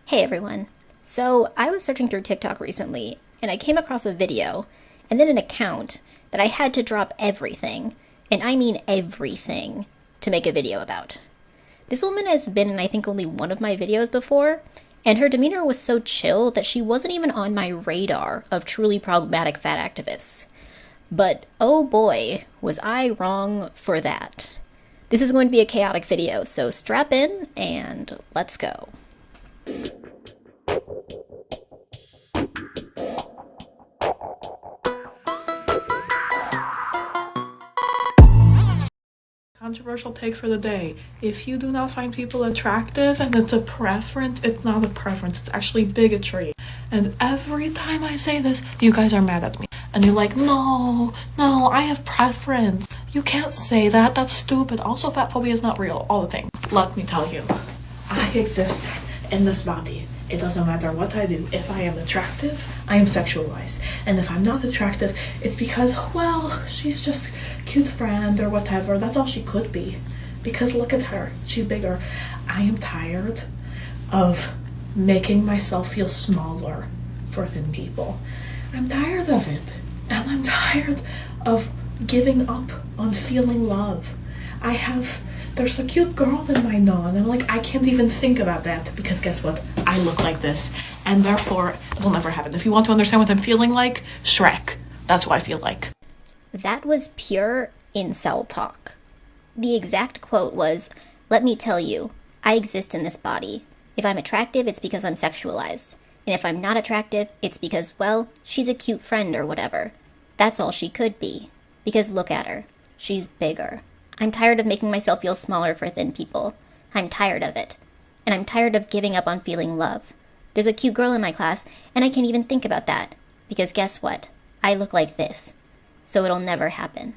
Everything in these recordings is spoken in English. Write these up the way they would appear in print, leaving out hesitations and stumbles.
Hey everyone. So I was searching through TikTok recently, and I came across a video, and then an account that I had to drop everything, and I mean everything, to make a video about. This woman has been in I think only one of my videos before, and her demeanor was so chill that she wasn't even on my radar of truly problematic fat activists. But oh boy, was I wrong for that. This is going to be a chaotic video, so strap in and let's go. Controversial take for the day. If you do not find people attractive and it's a preference, it's not a preference, it's actually bigotry. And every time I say this, you guys are mad at me. And you're like, no, I have preference. You can't say that, that's stupid. Also, fat phobia is not real, all the things. Let me tell you, I exist in this body. It doesn't matter what I do. If I am attractive, I am sexualized. And if I'm not attractive, it's because, well, she's just a cute friend or whatever. That's all she could be. Because look at her. She's bigger. I am tired of making myself feel smaller for thin people. I'm tired of it. And I'm tired of giving up on feeling love. There's a cute girl in my know, and I'm like, I can't even think about that because guess what? I look like this, and therefore it will never happen. If you want to understand what I'm feeling like, Shrek. That's what I feel like. That was pure incel talk. The exact quote was, "Let me tell you, I exist in this body. If I'm attractive, it's because I'm sexualized. And if I'm not attractive, it's because, well, she's a cute friend or whatever. That's all she could be. Because look at her. She's bigger. I'm tired of making myself feel smaller for thin people. I'm tired of it. And I'm tired of giving up on feeling love. There's a cute girl in my class, and I can't even think about that. Because guess what? I look like this. So it'll never happen."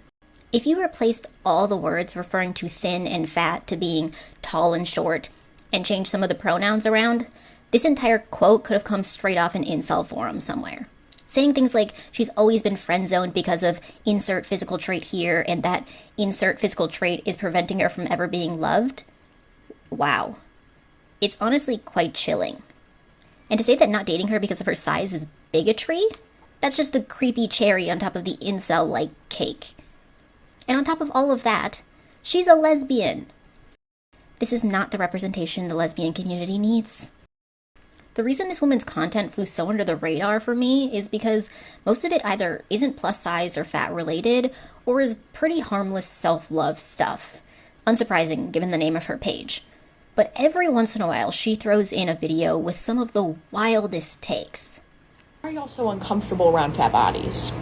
If you replaced all the words referring to thin and fat to being tall and short, and changed some of the pronouns around, this entire quote could have come straight off an incel forum somewhere. Saying things like she's always been friend-zoned because of insert physical trait here, and that insert physical trait is preventing her from ever being loved. Wow. It's honestly quite chilling. And to say that not dating her because of her size is bigotry? That's just the creepy cherry on top of the incel-like cake. And on top of all of that, she's a lesbian. This is not the representation the lesbian community needs. The reason this woman's content flew so under the radar for me is because most of it either isn't plus-sized or fat-related, or is pretty harmless self-love stuff. Unsurprising, given the name of her page. But every once in a while, she throws in a video with some of the wildest takes. Why are y'all so uncomfortable around fat bodies?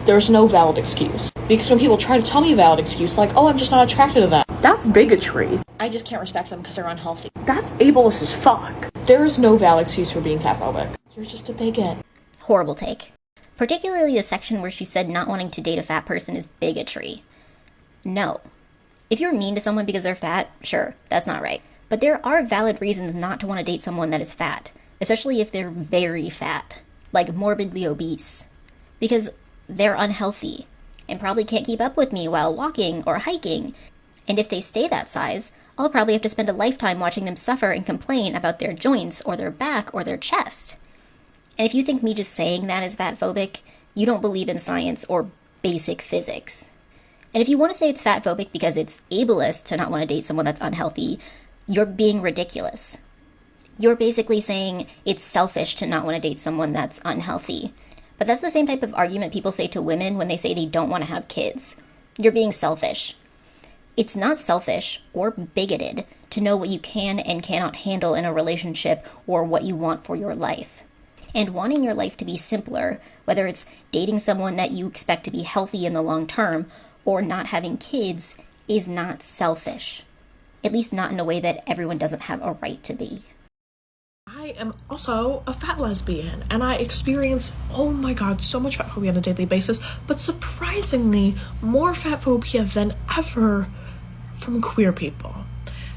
There's no valid excuse. Because when people try to tell me a valid excuse, like, oh, I'm just not attracted to them, that's bigotry. I just can't respect them because they're unhealthy. That's ableist as fuck. There is no valid excuse for being fatphobic. You're just a bigot. Horrible take. Particularly the section where she said not wanting to date a fat person is bigotry. No. If you're mean to someone because they're fat, sure, that's not right. But there are valid reasons not to want to date someone that is fat, especially if they're very fat, like morbidly obese. Because they're unhealthy, and probably can't keep up with me while walking or hiking. And if they stay that size, I'll probably have to spend a lifetime watching them suffer and complain about their joints or their back or their chest. And if you think me just saying that is fatphobic, you don't believe in science or basic physics. And if you want to say it's fatphobic because it's ableist to not want to date someone that's unhealthy, you're being ridiculous. You're basically saying it's selfish to not want to date someone that's unhealthy. But that's the same type of argument people say to women when they say they don't want to have kids. You're being selfish. It's not selfish or bigoted to know what you can and cannot handle in a relationship or what you want for your life. And wanting your life to be simpler, whether it's dating someone that you expect to be healthy in the long term or not having kids, is not selfish. At least not in a way that everyone doesn't have a right to be. I am also a fat lesbian, and I experience, oh my god, so much fat phobia on a daily basis, but surprisingly more fat phobia than ever from queer people.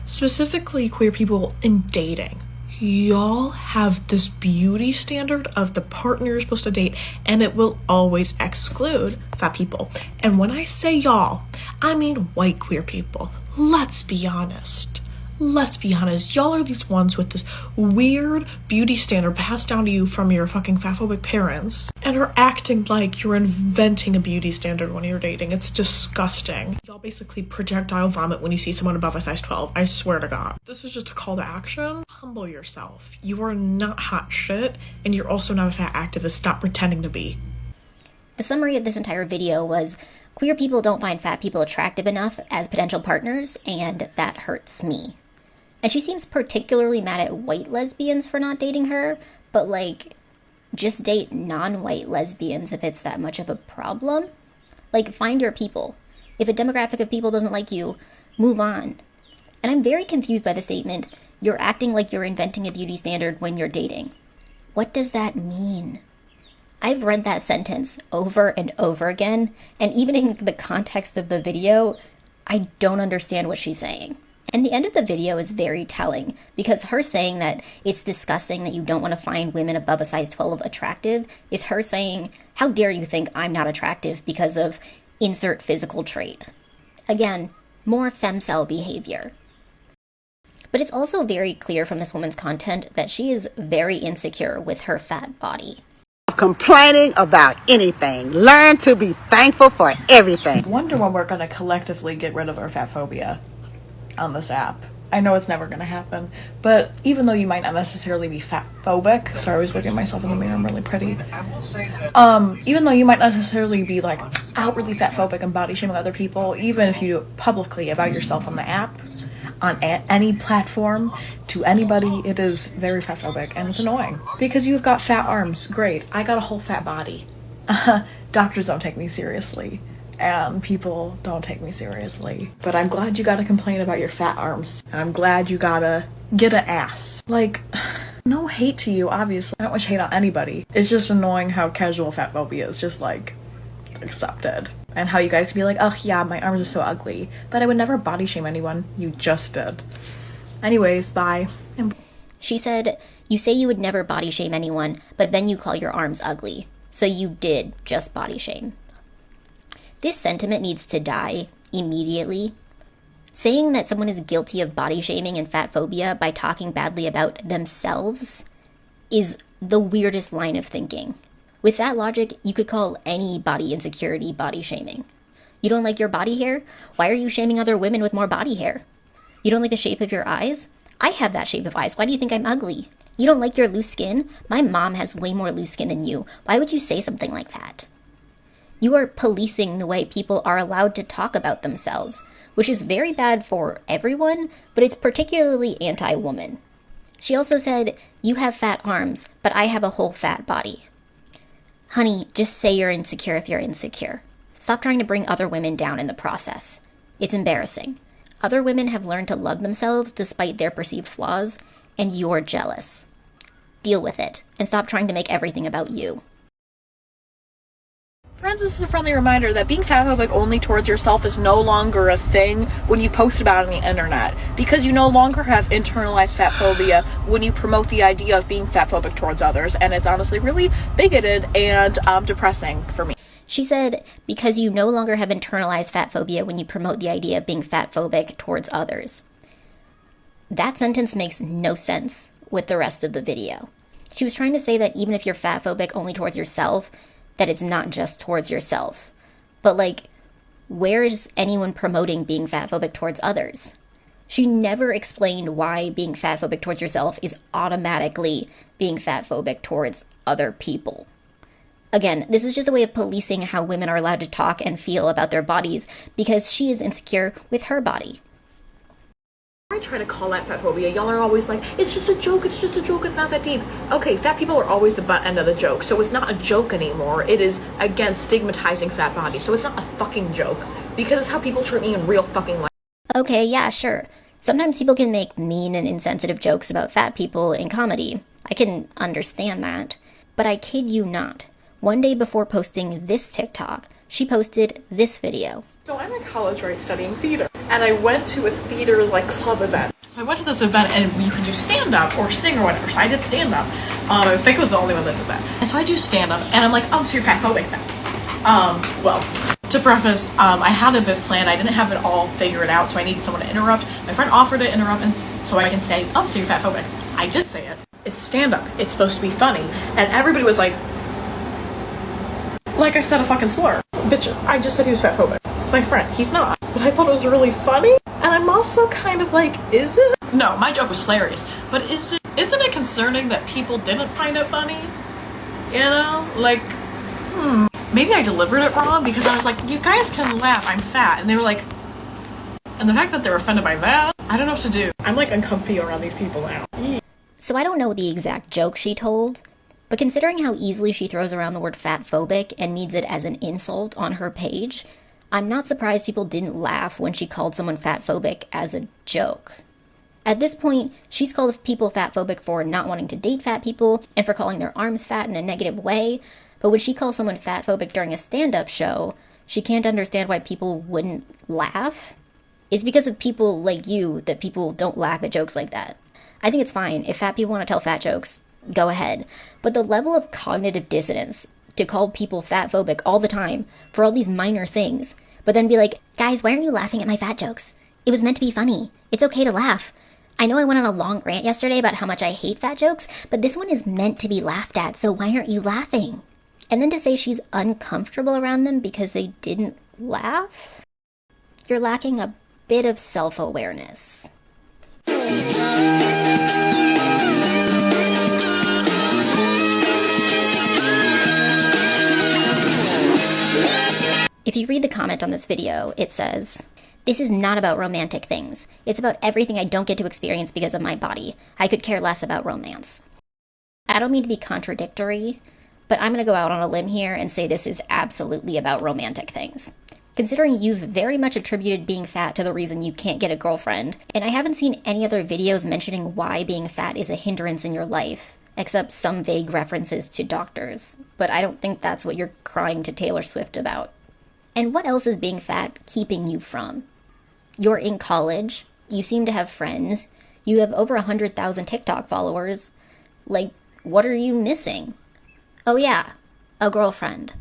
Specifically queer people in dating. Y'all have this beauty standard of the partner you're supposed to date, and it will always exclude fat people. And when I say y'all, I mean white queer people. Let's be honest. let's be honest, y'all are these ones with this weird beauty standard passed down to you from your fucking fatphobic parents and are acting like you're inventing a beauty standard when you're dating. It's disgusting. Y'all basically projectile vomit when you see someone above a size 12. I swear to God. This is just a call to action. Humble yourself. You are not hot shit, and you're also not a fat activist. Stop pretending to be. The summary of this entire video was, queer people don't find fat people attractive enough as potential partners, and that hurts me. And she seems particularly mad at white lesbians for not dating her, but like, just date non-white lesbians if it's that much of a problem. Like, find your people. If a demographic of people doesn't like you, move on. And I'm very confused by the statement, you're acting like you're inventing a beauty standard when you're dating. What does that mean? I've read that sentence over and over again, and even in the context of the video, I don't understand what she's saying. And the end of the video is very telling, because her saying that it's disgusting that you don't want to find women above a size 12 attractive is her saying, how dare you think I'm not attractive because of insert physical trait. Again, more femcel behavior. But it's also very clear from this woman's content that she is very insecure with her fat body. Complaining about anything. Learn to be thankful for everything. I wonder when we're going to collectively get rid of our fat phobia on this app. I know it's never going to happen, but even though you might not necessarily be fat phobic, sorry, I was looking at myself in the mirror, I'm really pretty. Even though you might not necessarily be like outwardly fat phobic and body shaming other people, even if you do it publicly about yourself on the app, on any platform, to anybody, it is very fat phobic, and it's annoying. Because you've got fat arms, great. I got a whole fat body. Doctors don't take me seriously, and people don't take me seriously. But I'm glad you gotta complain about your fat arms, and I'm glad you gotta get an ass. Like, no hate to you, obviously. I don't wish hate on anybody. It's just annoying how casual fat phobia is just like accepted. And how you guys can be like, oh yeah, my arms are so ugly, but I would never body shame anyone. You just did. Anyways, bye. She said, you say you would never body shame anyone, but then you call your arms ugly. So you did just body shame. This sentiment needs to die immediately. Saying that someone is guilty of body shaming and fat phobia by talking badly about themselves is the weirdest line of thinking. With that logic, you could call any body insecurity body shaming. You don't like your body hair? Why are you shaming other women with more body hair? You don't like the shape of your eyes? I have that shape of eyes. Why do you think I'm ugly? You don't like your loose skin? My mom has way more loose skin than you. Why would you say something like that? You are policing the way people are allowed to talk about themselves, which is very bad for everyone, but it's particularly anti-woman. She also said, you have fat arms, but I have a whole fat body. Honey, just say you're insecure if you're insecure. Stop trying to bring other women down in the process. It's embarrassing. Other women have learned to love themselves despite their perceived flaws, and you're jealous. Deal with it, and stop trying to make everything about you. Friends, this is a friendly reminder that being fatphobic only towards yourself is no longer a thing when you post about it on the internet, because you no longer have internalized fat phobia when you promote the idea of being fatphobic towards others, and it's honestly really bigoted and depressing for me. She said, because you no longer have internalized fat phobia when you promote the idea of being fatphobic towards others. That sentence makes no sense with the rest of the video. She was trying to say that even if you're fatphobic only towards yourself, that it's not just towards yourself. But like, where is anyone promoting being fatphobic towards others? She never explained why being fatphobic towards yourself is automatically being fatphobic towards other people. Again, this is just a way of policing how women are allowed to talk and feel about their bodies because she is insecure with her body. I try to call out fat phobia. Y'all are always like, it's just a joke, it's just a joke, it's not that deep. Okay, fat people are always the butt end of the joke, so it's not a joke anymore. It is, again, stigmatizing fat bodies, so it's not a fucking joke, because it's how people treat me in real fucking life. Okay, yeah, sure. Sometimes people can make mean and insensitive jokes about fat people in comedy. I can understand that. But I kid you not. One day before posting this TikTok, she posted this video. So I'm in college, right, studying theater, and I went to a theater, like, club event. So I went to this event, and you could do stand-up or sing or whatever, so I did stand-up. I think I was the only one that did that. And so I do stand-up, and I'm like, oh, so you're fatphobic then? Well, To preface, I had a bit planned. I didn't have it all figured out, so I needed someone to interrupt. My friend offered to interrupt, and so I can say, oh, so you're fatphobic. I did say it. It's stand-up. It's supposed to be funny. And everybody was like I said a fucking slur. Bitch, I just said he was fatphobic. It's my friend. He's not. But I thought it was really funny. And I'm also kind of like, is it? No, my joke was hilarious. But isn't it concerning that people didn't find it funny? You know? Maybe I delivered it wrong because I was like, you guys can laugh, I'm fat. And they were like, and the fact that they're offended by that, I don't know what to do. I'm like uncomfy around these people now. So I don't know the exact joke she told, but considering how easily she throws around the word fatphobic and needs it as an insult on her page, I'm not surprised people didn't laugh when she called someone fatphobic as a joke. At this point, she's called people fatphobic for not wanting to date fat people and for calling their arms fat in a negative way, but when she calls someone fatphobic during a stand-up show, she can't understand why people wouldn't laugh. It's because of people like you that people don't laugh at jokes like that. I think it's fine. If fat people want to tell fat jokes, go ahead. But the level of cognitive dissonance to call people fatphobic all the time for all these minor things, but then be like, guys, why aren't you laughing at my fat jokes? It was meant to be funny. It's okay to laugh. I know I went on a long rant yesterday about how much I hate fat jokes, but this one is meant to be laughed at, so why aren't you laughing? And then to say she's uncomfortable around them because they didn't laugh? You're lacking a bit of self-awareness. If you read the comment on this video, it says, "This is not about romantic things. It's about everything I don't get to experience because of my body. I could care less about romance." I don't mean to be contradictory, but I'm going to go out on a limb here and say this is absolutely about romantic things. Considering you've very much attributed being fat to the reason you can't get a girlfriend, and I haven't seen any other videos mentioning why being fat is a hindrance in your life, except some vague references to doctors, but I don't think that's what you're crying to Taylor Swift about. And what else is being fat keeping you from? You're in college, you seem to have friends, you have over 100,000 TikTok followers. What are you missing? Oh yeah, a girlfriend.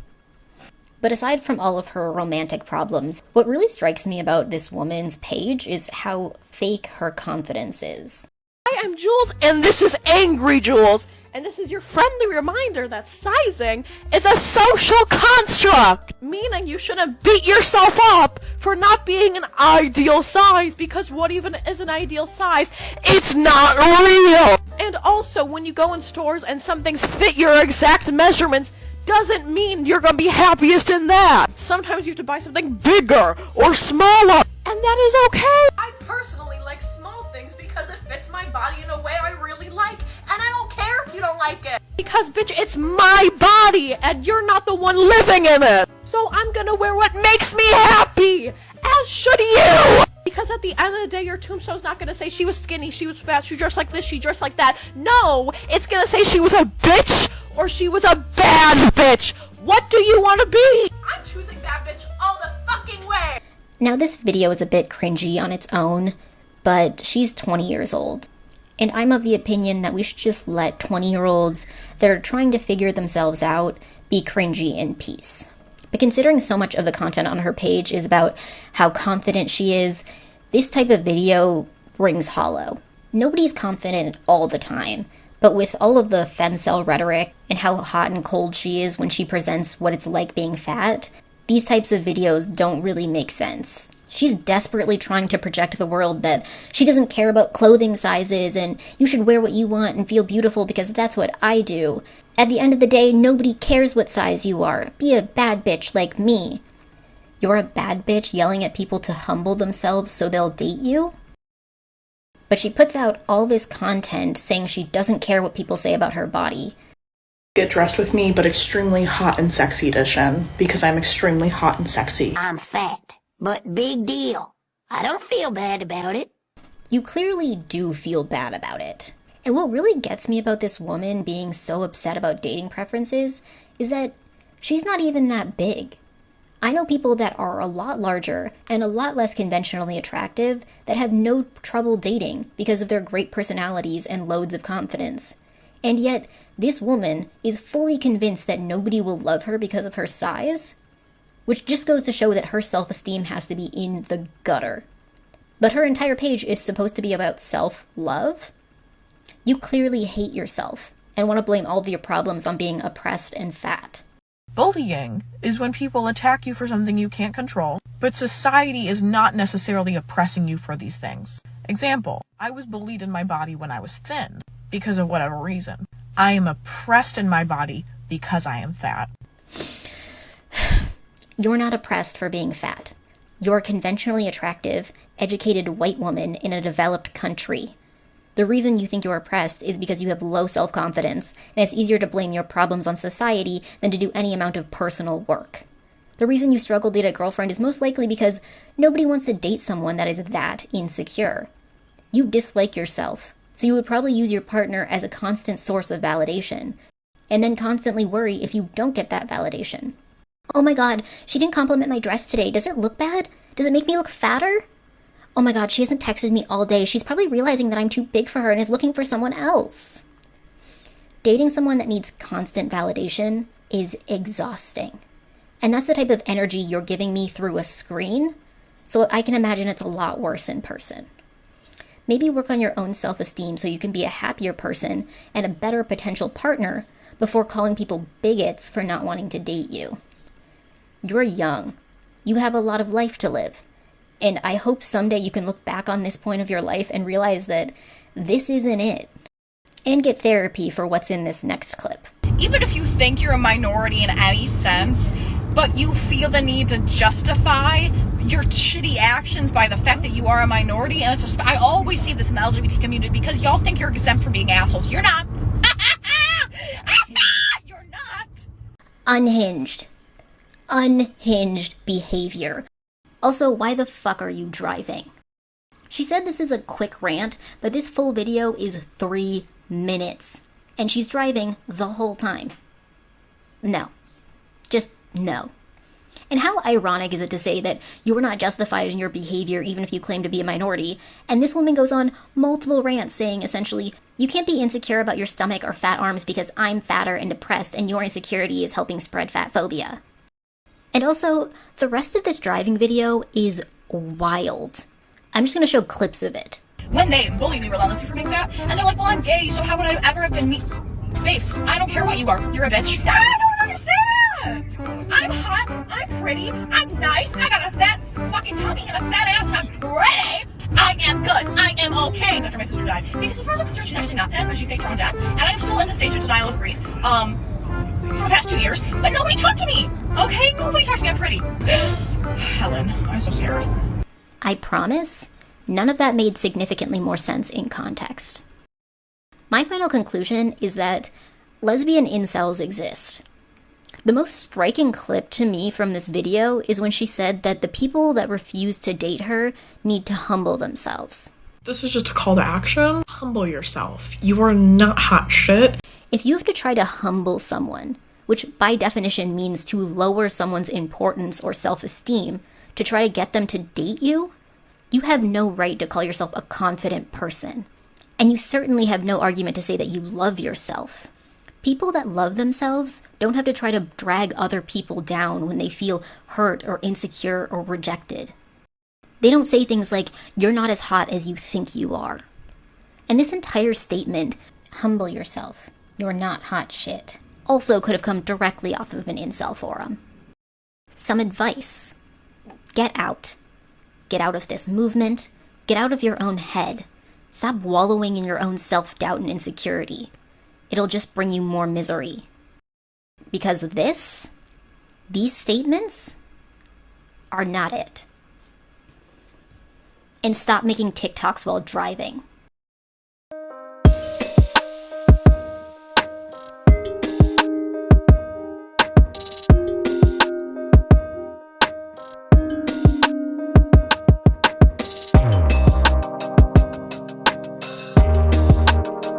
But aside from all of her romantic problems, what really strikes me about this woman's page is how fake her confidence is. Hi, I'm Jules, and this is Angry Jules. And this is your friendly reminder that sizing is a social construct, meaning you shouldn't beat yourself up for not being an ideal size, because what even is an ideal size? It's not real! And also, when you go in stores and some things fit your exact measurements, doesn't mean you're gonna be happiest in that. Sometimes you have to buy something bigger or smaller, and that is okay. I personally like small things because it fits my body in a way I really like, and I don't care if you don't like it. Because, bitch, it's my body, and you're not the one living in it. So I'm gonna wear what makes me happy, as should you. Because at the end of the day, your tombstone's not gonna say she was skinny, she was fat, she dressed like this, she dressed like that. No, it's gonna say she was a bitch, or she was a bad bitch. What do you want to be? I'm choosing bad bitch all the fucking way. Now this video is a bit cringy on its own, but she's 20 years old. And I'm of the opinion that we should just let 20-year-olds that are trying to figure themselves out be cringy in peace. But considering so much of the content on her page is about how confident she is, this type of video rings hollow. Nobody's confident all the time, but with all of the femcel rhetoric and how hot and cold she is when she presents what it's like being fat, these types of videos don't really make sense. She's desperately trying to project to the world that she doesn't care about clothing sizes and you should wear what you want and feel beautiful because that's what I do. At the end of the day, nobody cares what size you are. Be a bad bitch like me. You're a bad bitch yelling at people to humble themselves so they'll date you? But she puts out all this content saying she doesn't care what people say about her body. Get dressed with me, but extremely hot and sexy edition, because I'm extremely hot and sexy. I'm fat, but big deal. I don't feel bad about it. You clearly do feel bad about it. And what really gets me about this woman being so upset about dating preferences is that she's not even that big. I know people that are a lot larger and a lot less conventionally attractive that have no trouble dating because of their great personalities and loads of confidence. And yet, this woman is fully convinced that nobody will love her because of her size? which just goes to show that her self-esteem has to be in the gutter. But her entire page is supposed to be about self-love? You clearly hate yourself and want to blame all of your problems on being oppressed and fat. Bullying is when people attack you for something you can't control, but society is not necessarily oppressing you for these things. Example, I was bullied in my body when I was thin, because of whatever reason. I am oppressed in my body because I am fat. You're not oppressed for being fat. You're a conventionally attractive, educated white woman in a developed country. The reason you think you're oppressed is because you have low self-confidence, and it's easier to blame your problems on society than to do any amount of personal work. The reason you struggle to date a girlfriend is most likely because nobody wants to date someone that is that insecure. You dislike yourself, so you would probably use your partner as a constant source of validation, and then constantly worry if you don't get that validation. Oh my god, she didn't compliment my dress today. Does it look bad? Does it make me look fatter? Oh my god, she hasn't texted me all day. She's probably realizing that I'm too big for her and is looking for someone else. Dating someone that needs constant validation is exhausting. And that's the type of energy you're giving me through a screen, so I can imagine it's a lot worse in person. Maybe work on your own self-esteem so you can be a happier person and a better potential partner before calling people bigots for not wanting to date you. You're young. You have a lot of life to live. And I hope someday you can look back on this point of your life and realize that this isn't it. And get therapy for what's in this next clip. Even if you think you're a minority in any sense, but you feel the need to justify your shitty actions by the fact that you are a minority, and it's I always see this in the LGBT community because y'all think you're exempt from being assholes. You're not. You're not. Unhinged. Unhinged behavior. Also, why the fuck are you driving? She said this is a quick rant, but this full video is 3 minutes. And she's driving the whole time. No. Just no. And how ironic is it to say that you are not justified in your behavior even if you claim to be a minority, and this woman goes on multiple rants saying essentially, you can't be insecure about your stomach or fat arms because I'm fatter and depressed and your insecurity is helping spread fat phobia. And also, the rest of this driving video is wild. I'm just gonna show clips of it. When they bully me relentlessly for being fat, and they're like, well, I'm gay, so how would I ever have been me? Babes, I don't care what you are. You're a bitch. I don't understand. I'm hot. I'm pretty. I'm nice. I got a fat fucking tummy and a fat ass, and I'm pretty. I am good. I am okay. After my sister died. Because as far as I'm concerned, she's actually not dead, but she faked her own death. And I'm still in the stage of denial of grief. For the past 2 years, but nobody talked to me. Okay? Nobody talked to me. I'm pretty. Helen, I'm so scared. I promise, none of that made significantly more sense in context. My final conclusion is that lesbian incels exist. The most striking clip to me from this video is when she said that the people that refuse to date her need to humble themselves. This is just a call to action. Humble yourself. You are not hot shit. If you have to try to humble someone, which by definition means to lower someone's importance or self-esteem to try to get them to date you, you have no right to call yourself a confident person. And you certainly have no argument to say that you love yourself. People that love themselves don't have to try to drag other people down when they feel hurt or insecure or rejected. They don't say things like, you're not as hot as you think you are. And this entire statement, humble yourself, you're not hot shit, also could have come directly off of an incel forum. Some advice. Get out. Get out of this movement. Get out of your own head. Stop wallowing in your own self-doubt and insecurity. It'll just bring you more misery. Because these statements, are not it. And stop making TikToks while driving.